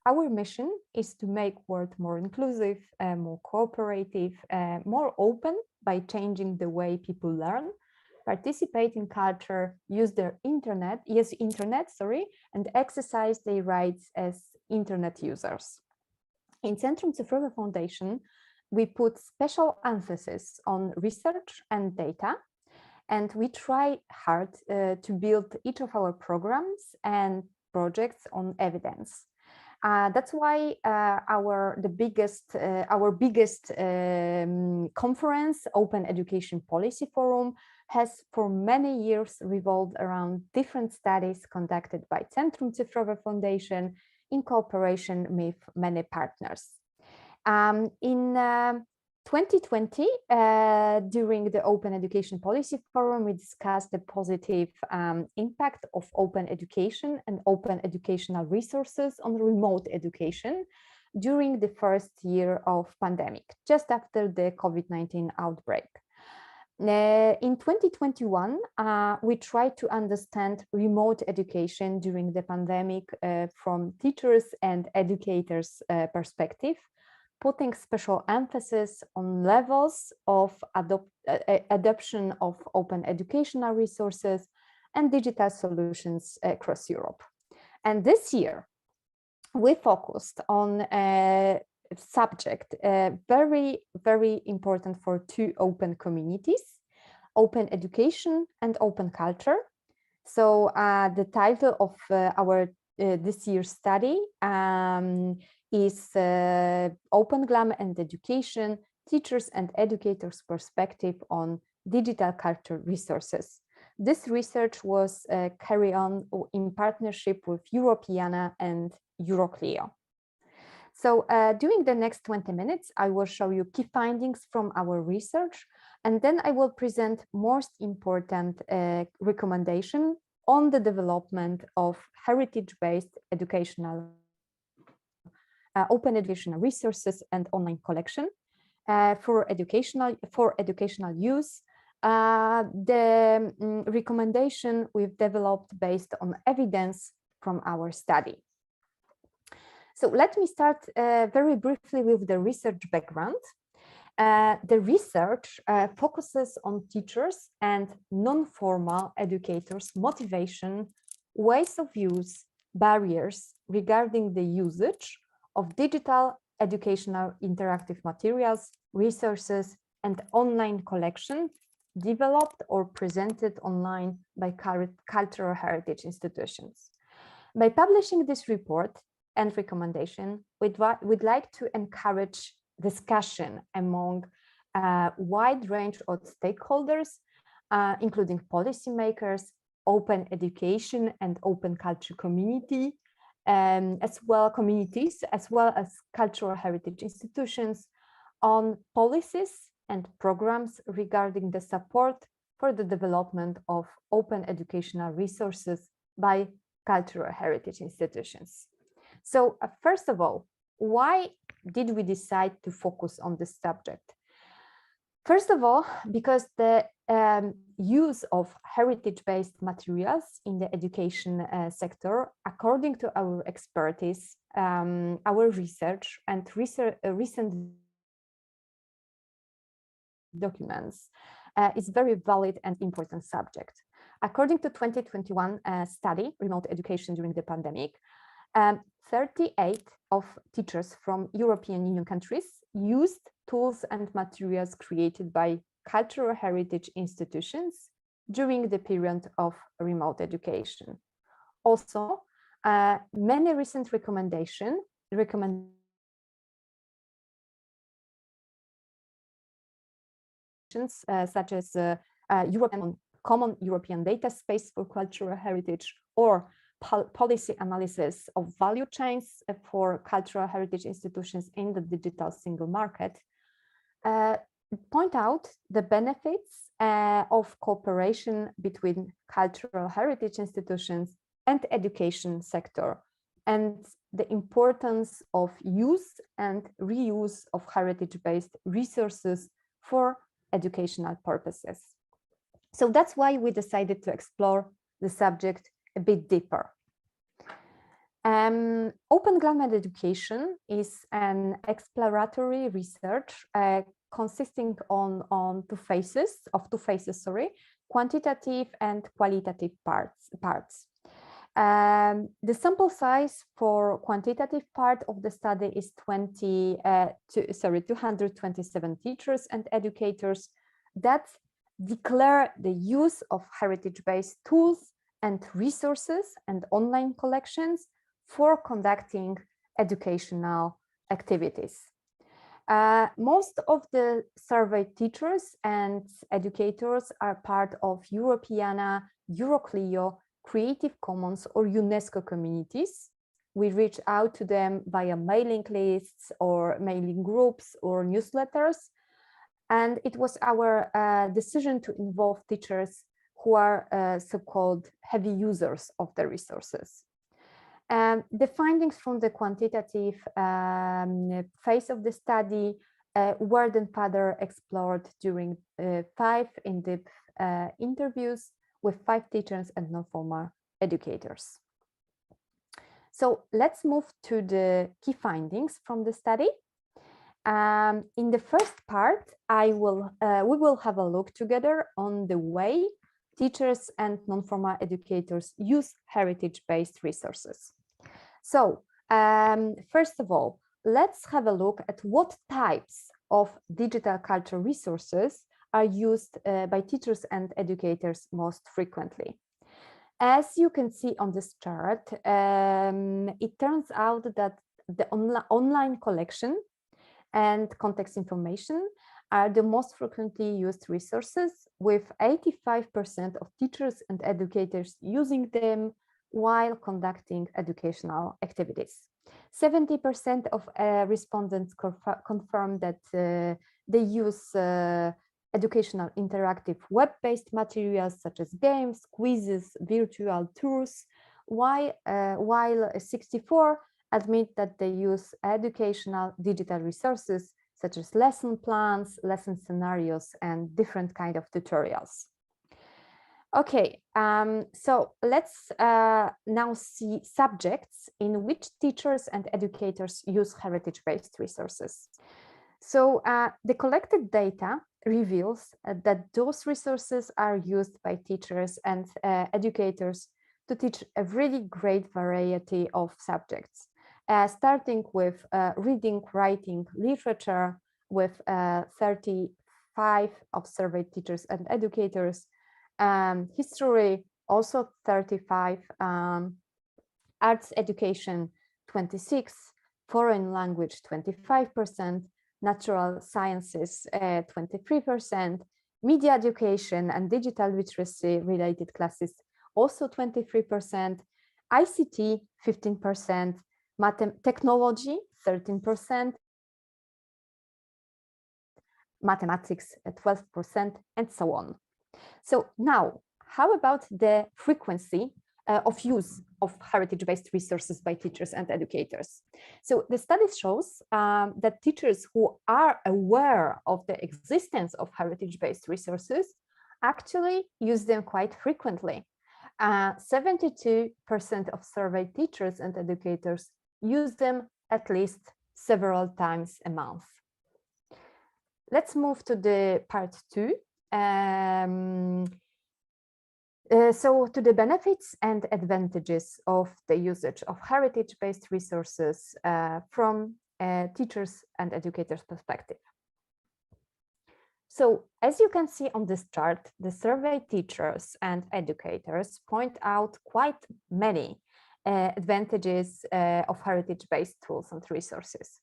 our mission is to make world more inclusive, more cooperative, more open by changing the way people learn, participate in culture, use internet, and exercise their rights as internet users. In Centrum Cyfrowe Foundation, we put special emphasis on research and data, and we try hard to build each of our programs and projects on evidence. That's why our biggest conference, Open Education Policy Forum, has for many years revolved around different studies conducted by Centrum Cyfrowe Foundation in cooperation with many partners. In 2020, during the Open Education Policy Forum, we discussed the positive impact of open education and open educational resources on remote education during the first year of pandemic, just after the COVID-19 outbreak. In 2021, we tried to understand remote education during the pandemic from teachers and educators' perspective, putting special emphasis on levels of adoption of open educational resources and digital solutions across Europe. And this year, we focused on a subject very, very important for two open communities, open education and open culture. So the title of our this year's study is Open Glam and Education, Teachers and Educators' Perspective on Digital Culture Resources. This research was carried on in partnership with Europeana and Euroclio. So during the next 20 minutes, I will show you key findings from our research, and then I will present most important recommendation on the development of heritage-based educational open educational resources and online collection for educational use. The recommendation we've developed based on evidence from our study. So let me start very briefly with the research background. The research focuses on teachers and non-formal educators' motivation, ways of use, barriers regarding the usage of digital educational interactive materials, resources, and online collection developed or presented online by cultural heritage institutions. By publishing this report and recommendation, we'd like to encourage discussion among a wide range of stakeholders, including policymakers, open education and open culture communities, as well as cultural heritage institutions, on policies and programs regarding the support for the development of open educational resources by cultural heritage institutions. So first of all, why did we decide to focus on this subject? First of all, because the use of heritage-based materials in the education sector, according to our expertise, our research and recent documents, is very valid and important subject. According to 2021 study, Remote Education During the Pandemic, 38 of teachers from European Union countries used tools and materials created by cultural heritage institutions during the period of remote education. Also, many recent recommendations such as Common European Data Space for Cultural Heritage or policy analysis of value chains for cultural heritage institutions in the digital single market, point out the benefits of cooperation between cultural heritage institutions and education sector, and the importance of use and reuse of heritage-based resources for educational purposes. So that's why we decided to explore the subject a bit deeper. Open Glam education is an exploratory research consisting on two phases, quantitative and qualitative parts. The sample size for quantitative part of the study is 227 teachers and educators that declare the use of heritage-based tools and resources and online collections for conducting educational activities. Most of the surveyed teachers and educators are part of Europeana, Euroclio, Creative Commons or UNESCO communities. We reach out to them via mailing lists or mailing groups or newsletters. And it was our decision to involve teachers who are so-called heavy users of the resources. The findings from the quantitative phase of the study were then further explored during 5 in-depth interviews with 5 teachers and non-formal educators. So let's move to the key findings from the study. In the first part, we will have a look together on the way teachers and non-formal educators use heritage-based resources. So first of all, let's have a look at what types of digital culture resources are used by teachers and educators most frequently. As you can see on this chart, it turns out that the online collection and context information are the most frequently used resources, with 85% of teachers and educators using them while conducting educational activities. 70% of respondents confirm that they use educational interactive web-based materials such as games, quizzes, virtual tours, while 64 admit that they use educational digital resources such as lesson plans, lesson scenarios, and different kind of tutorials. Okay, so let's now see subjects in which teachers and educators use heritage-based resources. So the collected data reveals that those resources are used by teachers and educators to teach a really great variety of subjects, starting with reading, writing, literature, with 35 of surveyed teachers and educators, history, also 35, arts education, 26, foreign language, 25%, natural sciences, 23%, media education and digital literacy related classes, also 23%, ICT, 15%, technology, 13%, mathematics, 12%, and so on. So now, how about the frequency of use of heritage-based resources by teachers and educators? So the study shows that teachers who are aware of the existence of heritage-based resources actually use them quite frequently. 72% of surveyed teachers and educators use them at least several times a month. Let's move to the part 2. So to the benefits and advantages of the usage of heritage-based resources from teachers and educators' perspective. So as you can see on this chart, the surveyed teachers and educators point out quite many advantages of heritage-based tools and resources.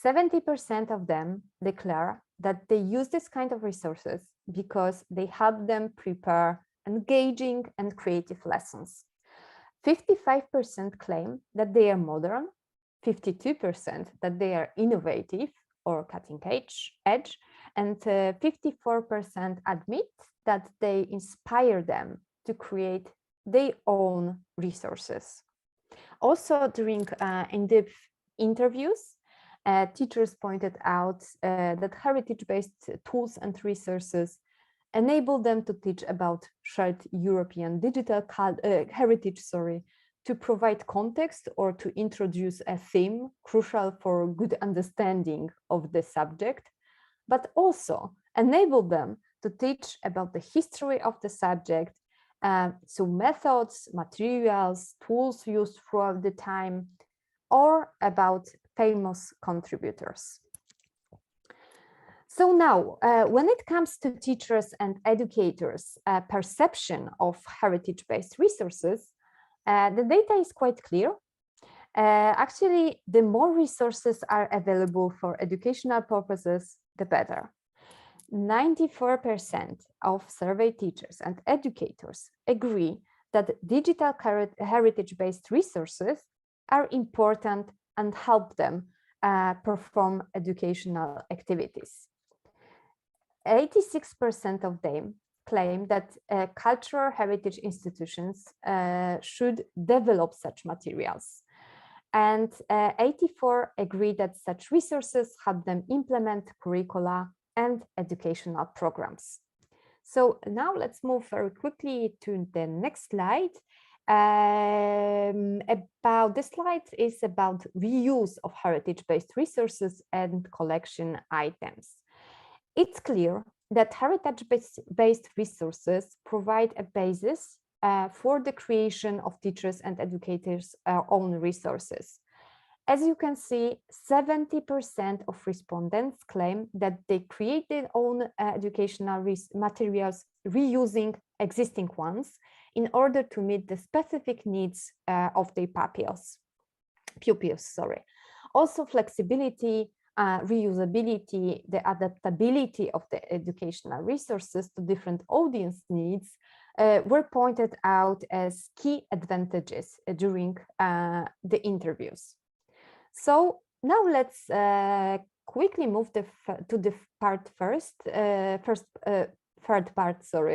70% of them declare that they use this kind of resources because they help them prepare engaging and creative lessons. 55% claim that they are modern, 52% that they are innovative or cutting edge, and 54% admit that they inspire them to create their own resources. Also, during in-depth interviews, teachers pointed out that heritage-based tools and resources enable them to teach about shared European digital heritage, to provide context or to introduce a theme crucial for good understanding of the subject, but also enable them to teach about the history of the subject, so methods, materials, tools used throughout the time, or about famous contributors. So now, when it comes to teachers and educators' perception of heritage-based resources, the data is quite clear. Actually, the more resources are available for educational purposes, the better. 94% of surveyed teachers and educators agree that digital heritage-based resources are important and help them perform educational activities. 86% of them claim that cultural heritage institutions should develop such materials. And 84 agree that such resources help them implement curricula and educational programs. So now let's move very quickly to the next slide. This slide is about reuse of heritage-based resources and collection items. It's clear that heritage-based resources provide a basis for the creation of teachers and educators' own resources. As you can see, 70% of respondents claim that they create their own educational materials reusing existing ones in order to meet the specific needs of their pupils. Also, flexibility, reusability, the adaptability of the educational resources to different audience needs were pointed out as key advantages during the interviews. So now let's quickly move to the third part,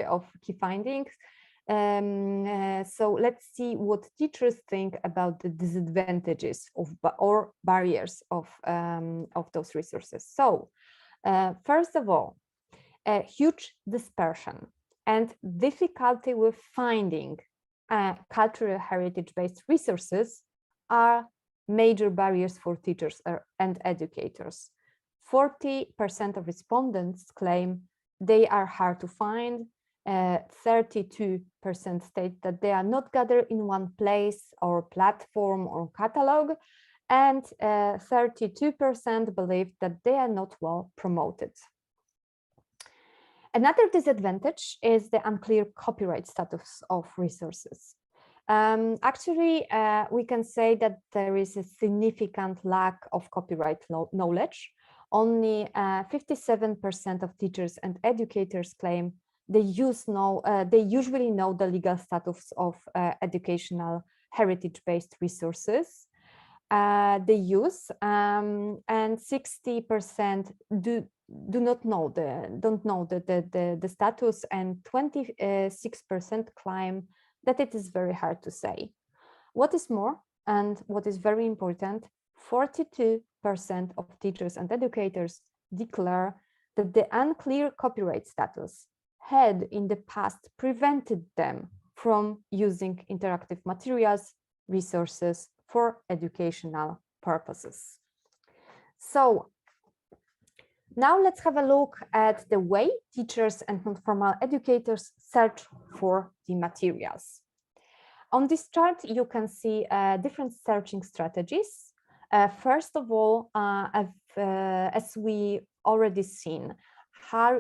of key findings. So let's see what teachers think about the disadvantages of or barriers of those resources. So first of all, a huge dispersion and difficulty with finding cultural heritage-based resources are major barriers for teachers and educators. 40% of respondents claim they are hard to find. 32% state that they are not gathered in one place or platform or catalog, and 32% believe that they are not well promoted. Another disadvantage is the unclear copyright status of resources. Actually, we can say that there is a significant lack of copyright knowledge. Only 57% of teachers and educators claim they usually know the legal status of educational heritage-based resources they use, and 60% don't know the status, and 26% claim that it is very hard to say. What is more, and what is very important, 42% of teachers and educators declare that the unclear copyright status had in the past prevented them from using interactive materials, resources for educational purposes. So now let's have a look at the way teachers and non-formal educators search for the materials. On this chart, you can see different searching strategies. First of all, as we already seen,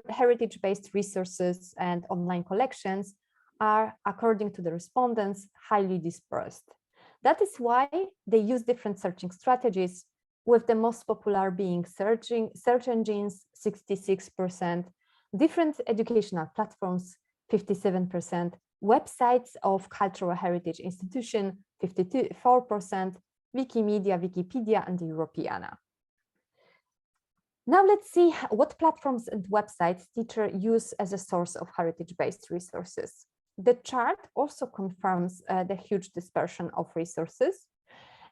heritage-based resources and online collections are, according to the respondents, highly dispersed. That is why they use different searching strategies, with the most popular being search engines, 66%, different educational platforms, 57%, websites of cultural heritage institution, 54%, Wikimedia, Wikipedia, and Europeana. Now let's see what platforms and websites teachers use as a source of heritage-based resources. The chart also confirms the huge dispersion of resources,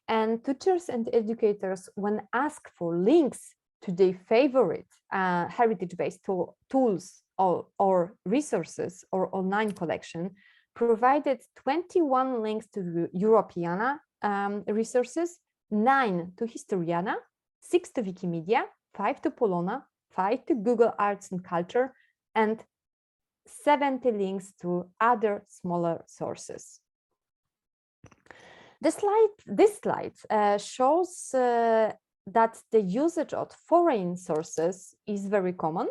and teachers and educators, when asked for links to their favorite heritage-based tools or resources or online collection, provided 21 links to Europeana resources, 9 to Historiana, 6 to Wikimedia, 5 to Polona, 5 to Google Arts and Culture, and 70 links to other smaller sources. This slide shows that the usage of foreign sources is very common,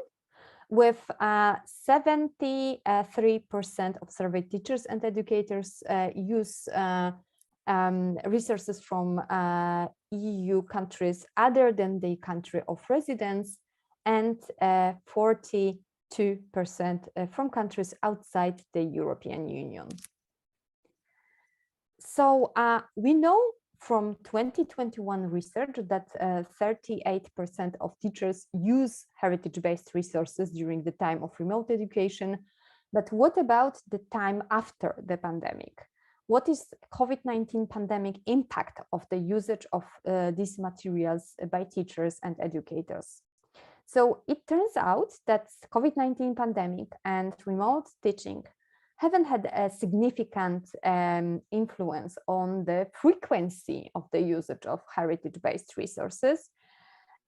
with 73% of surveyed teachers and educators use resources from EU countries other than the country of residence, and 42% from countries outside the European Union. So we know from 2021 research that 38% of teachers use heritage-based resources during the time of remote education. But what about the time after the pandemic? What is COVID-19 pandemic impact of the usage of these materials by teachers and educators? So it turns out that COVID-19 pandemic and remote teaching haven't had a significant influence on the frequency of the usage of heritage-based resources.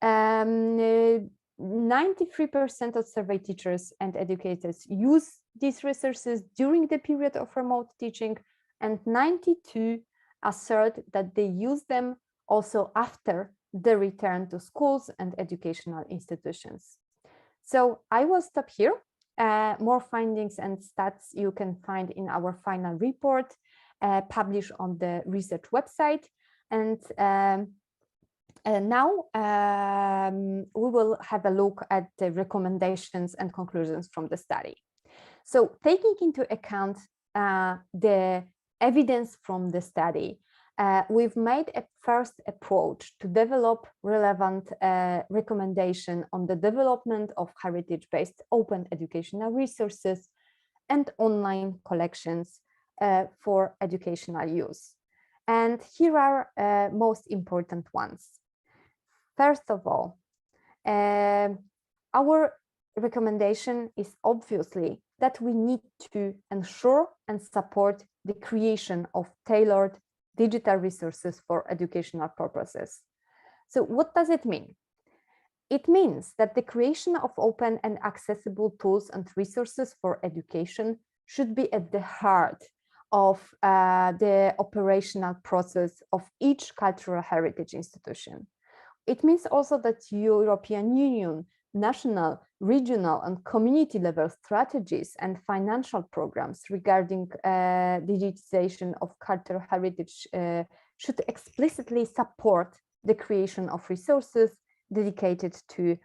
93% of surveyed teachers and educators use these resources during the period of remote teaching, and 92% assert that they use them also after the return to schools and educational institutions. So I will stop here. More findings and stats you can find in our final report published on the research website. And now we will have a look at the recommendations and conclusions from the study. So taking into account the evidence from the study, we've made a first approach to develop relevant recommendation on the development of heritage-based open educational resources and online collections for educational use. And here are most important ones. First of all, our recommendation is obviously that we need to ensure and support the creation of tailored digital resources for educational purposes. So what does it mean? It means that the creation of open and accessible tools and resources for education should be at the heart of the operational process of each cultural heritage institution. It means also that European Union, national, regional, and community level strategies and financial programs regarding digitization of cultural heritage should explicitly support the creation of resources dedicated to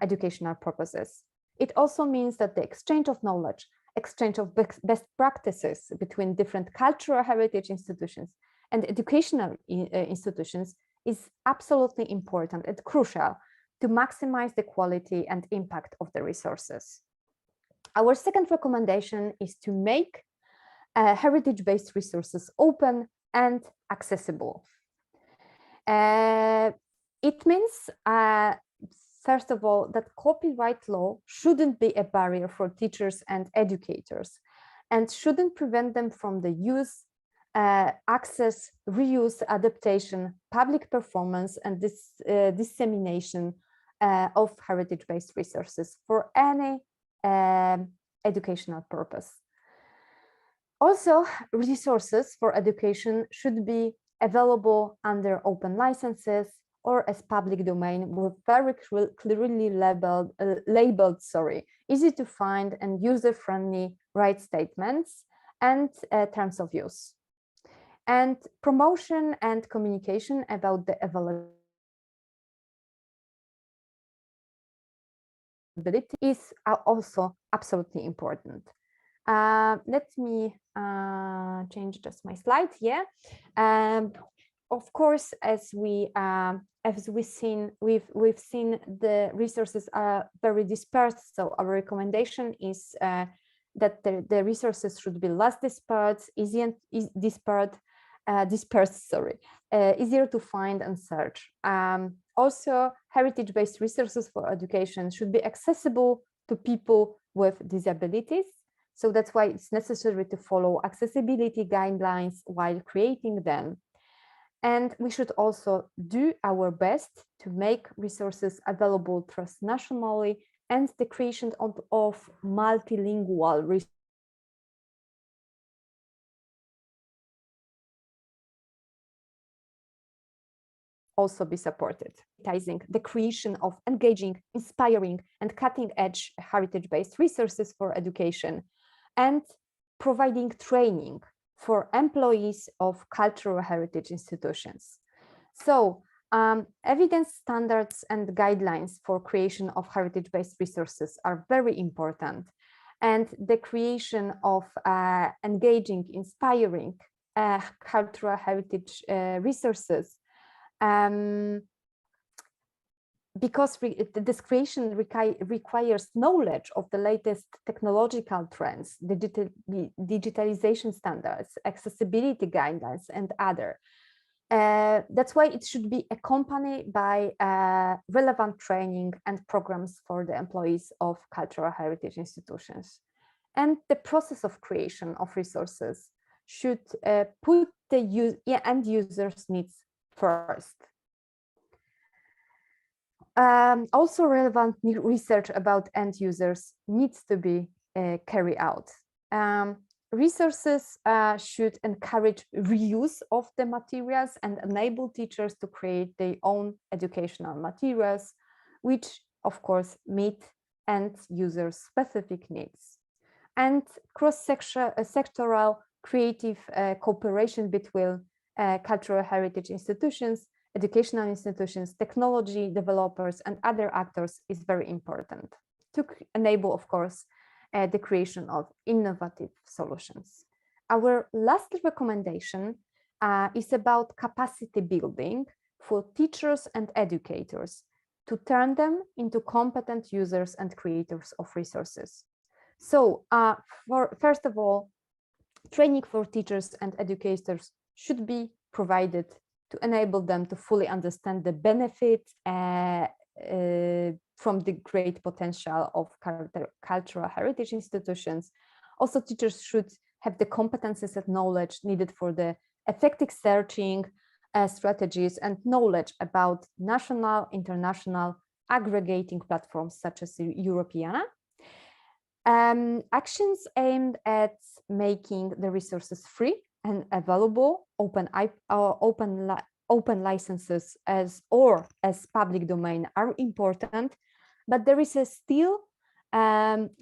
educational purposes. It also means that the exchange of knowledge, exchange of best practices between different cultural heritage institutions and educational institutions is absolutely important and crucial to maximize the quality and impact of the resources. Our second recommendation is to make heritage-based resources open and accessible. It means, first of all, that copyright law shouldn't be a barrier for teachers and educators and shouldn't prevent them from the use, access, reuse, adaptation, public performance, and dissemination of heritage-based resources for any educational purpose. Also, resources for education should be available under open licenses or as public domain with very clearly labeled, easy to find and user-friendly right statements and terms of use. And promotion and communication about the availability is also absolutely important. Let me change just my slide here. Of course, as we've seen the resources are very dispersed. So our recommendation is that the resources should be less dispersed, easier to find and search. Also, heritage-based resources for education should be accessible to people with disabilities. So that's why it's necessary to follow accessibility guidelines while creating them. And we should also do our best to make resources available transnationally, and the creation of multilingual resources also be supported. The creation of engaging, inspiring, and cutting-edge heritage-based resources for education, and providing training for employees of cultural heritage institutions. So evidence standards and guidelines for creation of heritage-based resources are very important. And the creation of engaging, inspiring cultural heritage resources, because this creation requires knowledge of the latest technological trends, digitalization standards, accessibility guidelines, and other. That's why it should be accompanied by relevant training and programs for the employees of cultural heritage institutions. And the process of creation of resources should put the end users' needs first. Also, relevant research about end users needs to be carried out. Resources should encourage reuse of the materials and enable teachers to create their own educational materials, which of course meet end users' specific needs. And cross-sectoral creative cooperation between cultural heritage institutions, educational institutions, technology developers, and other actors is very important to enable, of course, the creation of innovative solutions. Our last recommendation is about capacity building for teachers and educators to turn them into competent users and creators of resources. So first of all, training for teachers and educators should be provided to enable them to fully understand the benefits from the great potential of cultural heritage institutions. Also, teachers should have the competences and knowledge needed for the effective searching strategies and knowledge about national, international aggregating platforms such as Europeana. Actions aimed at making the resources free and available, open licenses as public domain are important, but there is still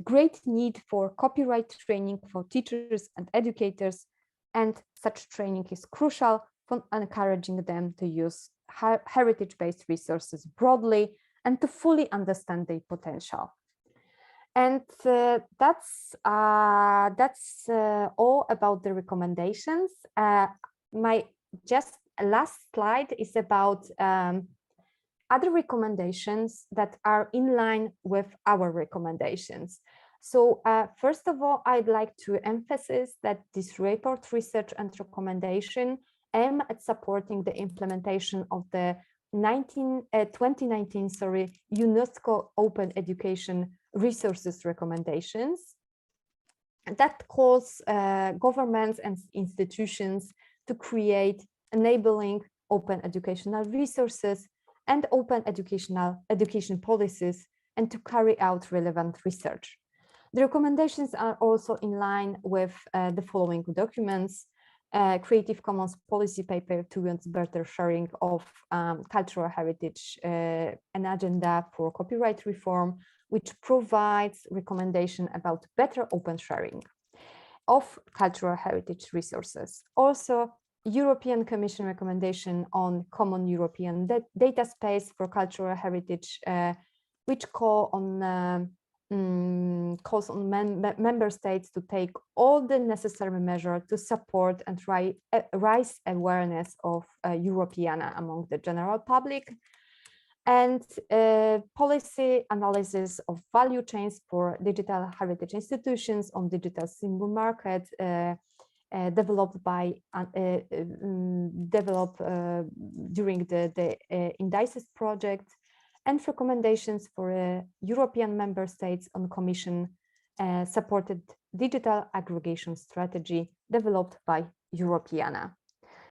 great need for copyright training for teachers and educators, and such training is crucial for encouraging them to use heritage-based resources broadly and to fully understand their potential. And that's all about the recommendations. My just last slide is about other recommendations that are in line with our recommendations. So first of all, I'd like to emphasize that this report, research and recommendation aim at supporting the implementation of the 2019 UNESCO Open Education Resources recommendations that calls governments and institutions to create enabling open educational resources and open education policies, and to carry out relevant research. The recommendations are also in line with the following documents: Creative Commons policy paper towards better sharing of cultural heritage, an agenda for copyright reform, which provides recommendation about better open sharing of cultural heritage resources. Also, European Commission recommendation on common European data space for cultural heritage, which calls on member states to take all the necessary measures to support and raise awareness of Europeana among the general public, and policy analysis of value chains for digital heritage institutions on digital single market, developed during the Indices project, and recommendations for European member states on Commission supported digital aggregation strategy developed by Europeana.